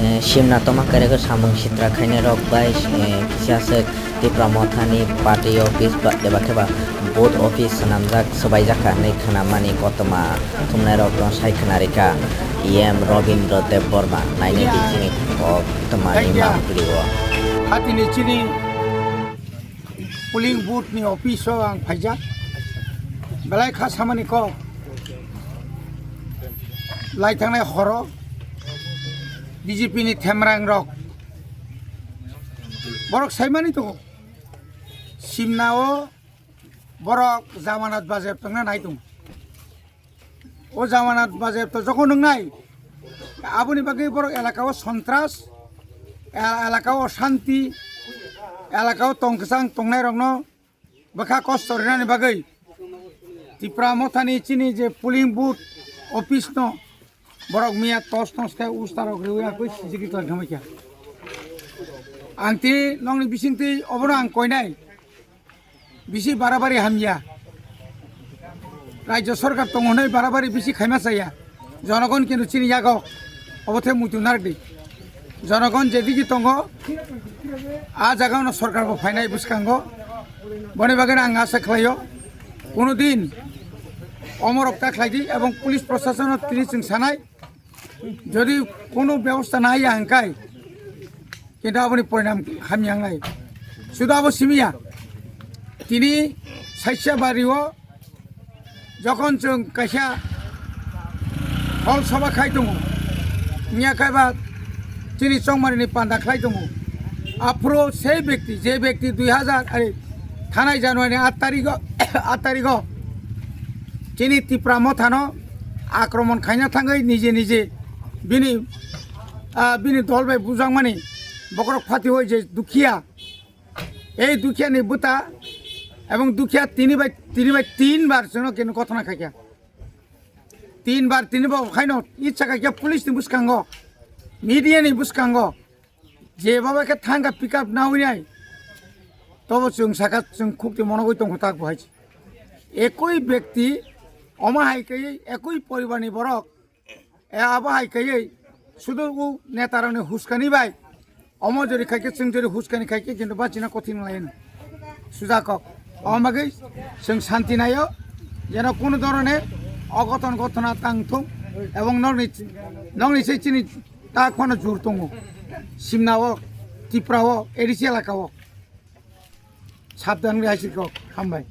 Shimna toma karego samung sitra khaine rok bai kisasek tipra mothani party office ba deba kheba board office namjak sabai jaka nei khana mani kotoma thumnai rok no sai khanarika Robindra Dev Burma naine dicini kotoma ni mampriwo hatini chini polling booth ni office ang phaija belai kha samani ko lai thangnai horo BJP ni themrang rok borok saimani to simnao borok zamanat bazeb tangna nai tung o zamanat bazeb to jokon nang nai aboni bagai borok elakao sontras elakao shanti elakao tongkasang tongnai rok no bakha kosto rinani bagai tipra mothani chini je polling booth office no borok mia tos ke ustarok rewa koi sigi klar gamakia angti nongni bisinti oboro ang koinai bisi barabari hamya rajya sarkar tongonai barabari bisi khaima saya janagon kintu chini yago obothe mutu nardi janagon jediki tongo a jaga no sarkar bo fainai buskango bone bagana ang asa khlayo kono din অমরকতা খাইদি এবং police প্রশাসনের তিনি সানাই যদি কোনো ব্যবস্থা নাই আঙ্কাই কিন্তু আপনি পরিণাম হামিয়াংলাই শুধু আবো সিমিয়া তিনি সাইসা বাড়িও যখন जों কাইসা হল সভা খাই দङ মিয়া খাইবা তিনি চংমারিনি পান্ডা খাই দङ আফ্রো সেই ব্যক্তি যে ব্যক্তি 2000 থানায় জানুয়ারি 8 তারিখ chini tipra mothano akromon khaina thangai nije nije bini dolbai bujang mani bokrok phati hoi je dukhiya ei dukhiya ni buta এবং দুখিয়া তিনবার যেন কেন কথা না খাইয়া তিনবার খাইন ইচ্ছা খাইয়া পুলিশ নি বুসকাঙ্গ মিডিয়া নি বুসকাঙ্গ যেভাবে থাঙ্গা পিক আপ না হইনাই তবে जों খুবটি মনগৈ দं হতাক বহাইছে একই ব্যক্তি অমাহাইকাই একই পরিবারনি বরক আবাহাইকাই শুধু নেতারানি হুস্কানি বাই অমজরি খাইকে जों जरि হুস্কানি খাইকে কিন্তু বাচিনা কঠিন লাইন সুজাকক আমাকে जों শান্তি নাইও যেন কোনো ধরনের অঘটন ঘটনা তাংথুম এবং নংনি সেই চিনি তা কোনো জোর দङ সিমনাও ত্রিপুরাও এডিসি এলাকাও সাবধান রাইছিক হামবাই